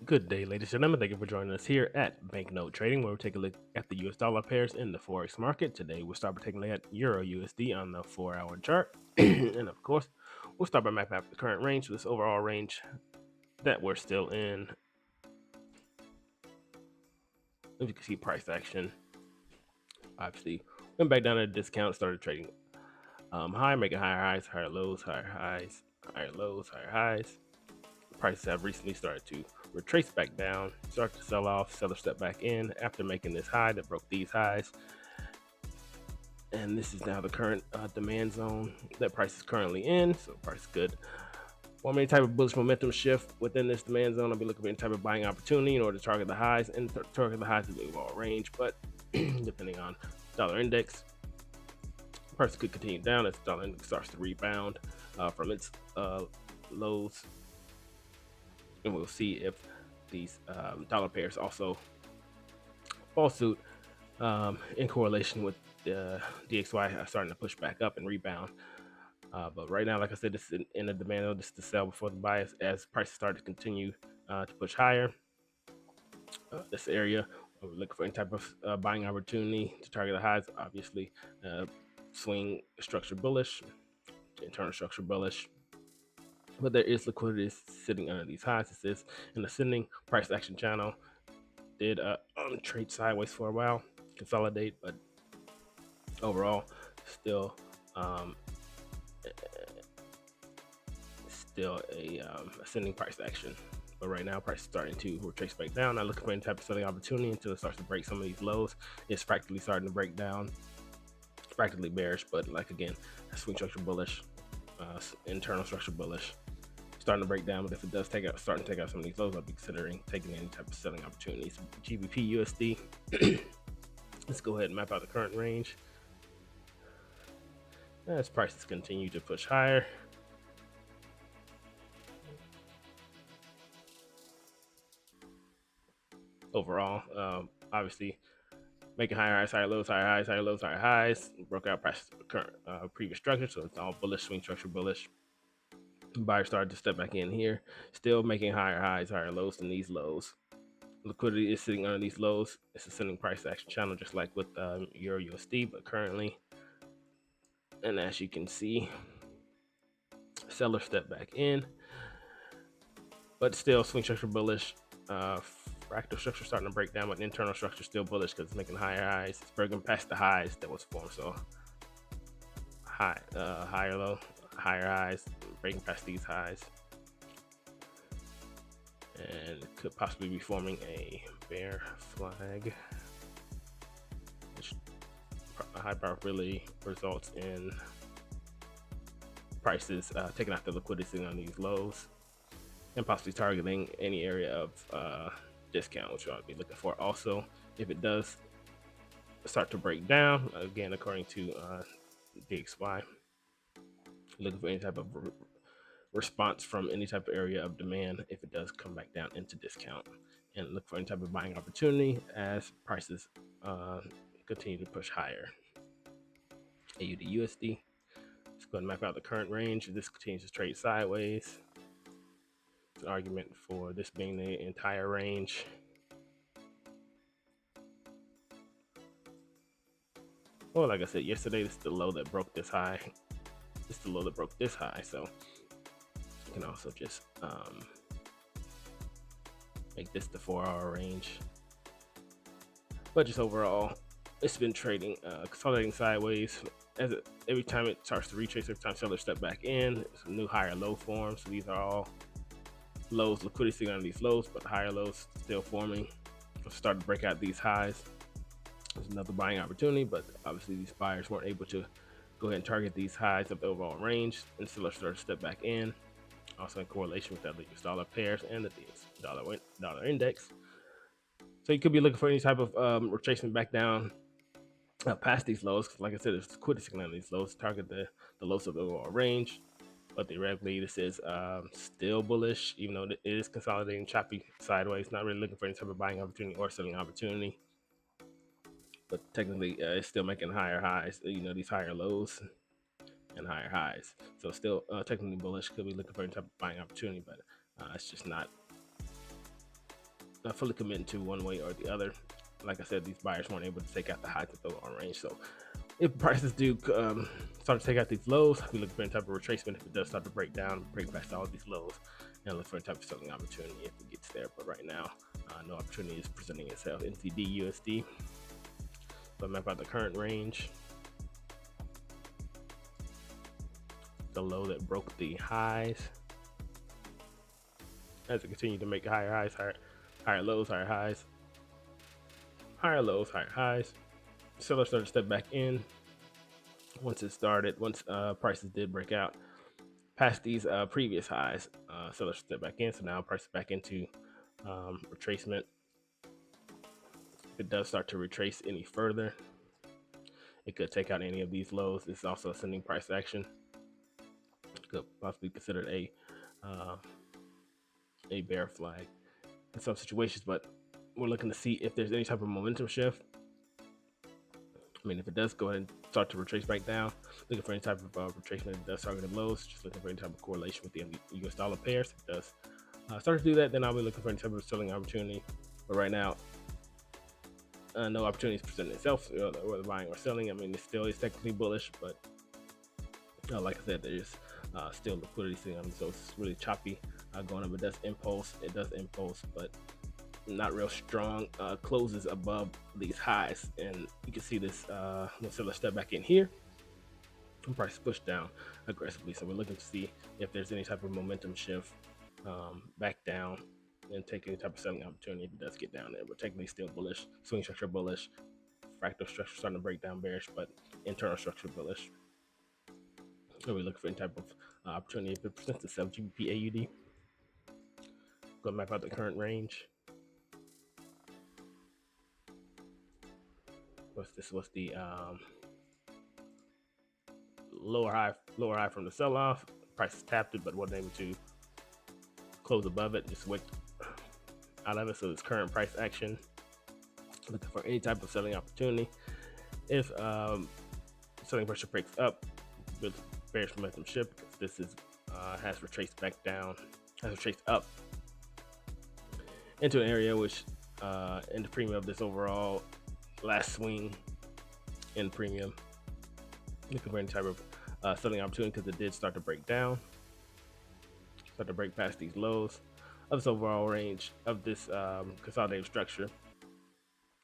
Good day, ladies and gentlemen. Thank you for joining us here at Banknote Trading, where we take a look at the US dollar pairs in the forex market. Today, we'll start by taking a look at Euro USD on the 4-hour chart, and of course, we'll start by mapping out the current range, this overall range that we're still in. As you can see, price action obviously went back down at a discount, started trading high, making higher highs, higher lows, higher highs, higher lows, higher highs. Prices have recently started to retrace back down, start to sell off, seller step back in after making this high that broke these highs. And this is now the current demand zone that price is currently in. So price is good. Want any type of bullish momentum shift within this demand zone? I'll be looking for any type of buying opportunity in order to target the highs and target the highs of the overall range. But depending on dollar index, price could continue down as the dollar index starts to rebound from its lows. And we'll see if these dollar pairs also fall suit in correlation with the DXY starting to push back up and rebound. But right now, like I said, this is in a demand zone. This is to sell before the buy as prices start to continue to push higher. This area, we're looking for any type of buying opportunity to target the highs. Obviously, swing structure bullish, internal structure bullish. But there is liquidity sitting under these highs. This is an ascending price action channel. Did trade sideways for a while, consolidate, but overall, still a ascending price action. But right now, price is starting to retrace back down. I'm looking for any type of selling opportunity until it starts to break some of these lows. It's practically starting to break down. It's practically bearish, but like again, swing structure bullish, internal structure bullish, starting to break down. But if it does start to take out some of these lows, I'll be considering taking any type of selling opportunities. GBP USD. Let's go ahead and map out the current range. As prices continue to push higher. Overall, obviously making higher highs, higher lows, higher highs, higher lows, higher highs. Broke out price current previous structure, so it's all bullish, swing structure bullish. Buyer started to step back in here, still making higher highs, higher lows than these lows. Liquidity is sitting under these lows. It's a sending price action channel, just like with Euro USD, but currently, and as you can see, seller step back in, but still swing structure bullish. Fractal structure starting to break down, but internal structure still bullish because it's making higher highs. It's breaking past the highs that was formed. So higher low, higher highs, breaking past these highs, and it could possibly be forming a bear flag, which high probability results in prices taking out the liquidity on these lows and possibly targeting any area of discount, which I'll be looking for. Also, if it does start to break down, again, according to DXY, looking for any type of response from any type of area of demand if it does come back down into discount, and look for any type of buying opportunity as prices continue to push higher. AUD USD. Let's go ahead and map out the current range. If this continues to trade sideways, an argument for this being the entire range. Well, like I said yesterday, this is the low that broke this high. This is the low that broke this high, so you can also just make this the 4-hour range. But just overall, it's been trading, consolidating sideways. Every time it starts to retrace, every time sellers step back in, it's a new higher low form. So these are all lows, liquidity sitting on these lows, but higher lows still forming. It'll start to break out these highs. There's another buying opportunity, but obviously these buyers weren't able to go ahead and target these highs of the overall range, and sellers started to step back in. Also in correlation with the US dollar pairs and the dollar index. So you could be looking for any type of retracement back down past these lows. Like I said, there's liquidity sitting on these lows, target the lows of the overall range. But theoretically, this is still bullish, even though it is consolidating choppy sideways. Not really looking for any type of buying opportunity or selling opportunity. But technically, it's still making higher highs, these higher lows and higher highs. So still technically bullish. Could be looking for any type of buying opportunity, but it's just not fully committing to one way or the other. Like I said, these buyers weren't able to take out the highs at the lower range. So if prices do start to take out these lows, we look for any type of retracement. If it does start to break down, break past all these lows, and look for any type of selling opportunity if it gets there. But right now, no opportunity is presenting itself. NZD USD. So map out the current range. The low that broke the highs. As it continued to make higher highs, higher lows, higher highs, higher lows, higher highs. Seller started to step back in once prices did break out past these previous highs. Seller step back in, so now price back into retracement. If it does start to retrace any further, it could take out any of these lows. It's also ascending price action. Could possibly be considered a bear flag in some situations, but we're looking to see if there's any type of momentum shift. I mean, if it does go ahead and start to retrace back down, looking for any type of retracement that does target lows, just looking for any type of correlation with the US dollar pairs. If it does start to do that, then I'll be looking for any type of selling opportunity. But right now, no opportunity is presenting itself, whether buying or selling. I mean, it's technically bullish, but like I said, there's still liquidity sitting on it, so it's really choppy going up. It does impulse, but not real strong closes above these highs, and you can see this seller step back in here and price push down aggressively. So we're looking to see if there's any type of momentum shift back down and take any type of selling opportunity if it does get down there. But technically still bullish, swing structure bullish, fractal structure starting to break down bearish, but internal structure bullish. So we're looking for any type of opportunity if it presents itself. GBP AUD, go map out the current range. This was the lower high from the sell-off. Price tapped it, but wasn't able to close above it. Just went out of it. So it's current price action. Looking for any type of selling opportunity. If selling pressure breaks up with bearish momentum shift, because this is has retraced back down, has retraced up into an area which in the premium of this overall last swing in premium. Looking for any type of selling opportunity because it did start to break down, start to break past these lows of this overall range of this consolidated structure.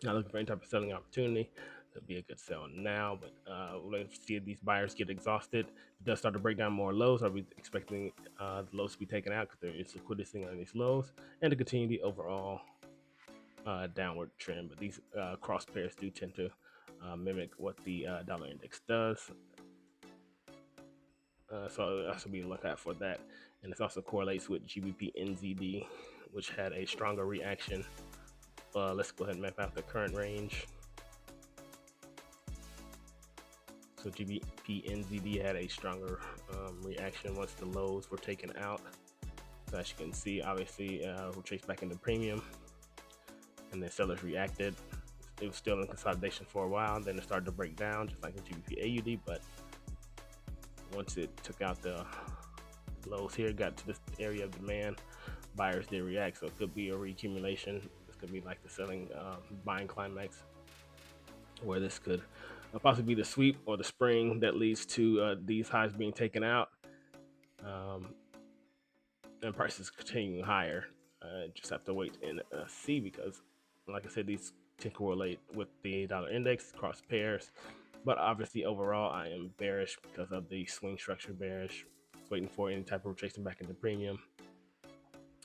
Now looking for any type of selling opportunity. That'd be a good sell now, but we're looking to see if these buyers get exhausted. If it does start to break down more lows, I'll be expecting the lows to be taken out because there is liquidity on these lows and to continue the overall downward trend. But these cross pairs do tend to mimic what the dollar index does. So I should be looking out for that. And it also correlates with GBP NZD, which had a stronger reaction. Let's go ahead and map out the current range. So GBP NZD had a stronger reaction once the lows were taken out. So as you can see, obviously, we'll chase back into premium, and then sellers reacted. It was still in consolidation for a while, then it started to break down, just like the GBP AUD. But once it took out the lows here, got to this area of demand, buyers did react. So it could be a reaccumulation. This could be like the selling buying climax, where this could possibly be the sweep or the spring that leads to these highs being taken out, and prices continuing higher. Just have to wait and see, because like I said, these can correlate with the dollar index, cross pairs. But obviously overall I am bearish because of the swing structure bearish, waiting for any type of retracement back into premium,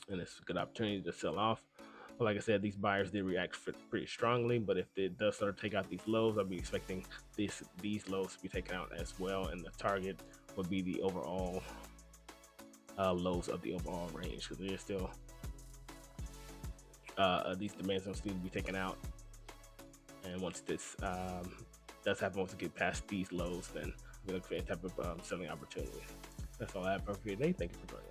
and it's a good opportunity to sell off. But like I said, these buyers did react pretty strongly, but if it does start to take out these lows, I'll be expecting these lows to be taken out as well, and the target would be the overall lows of the overall range, because there's still these demands don't seem to be taken out. And once this does happen, once we get past these lows, then we look for any type of selling opportunity. That's all I have for you today. Thank you for joining us.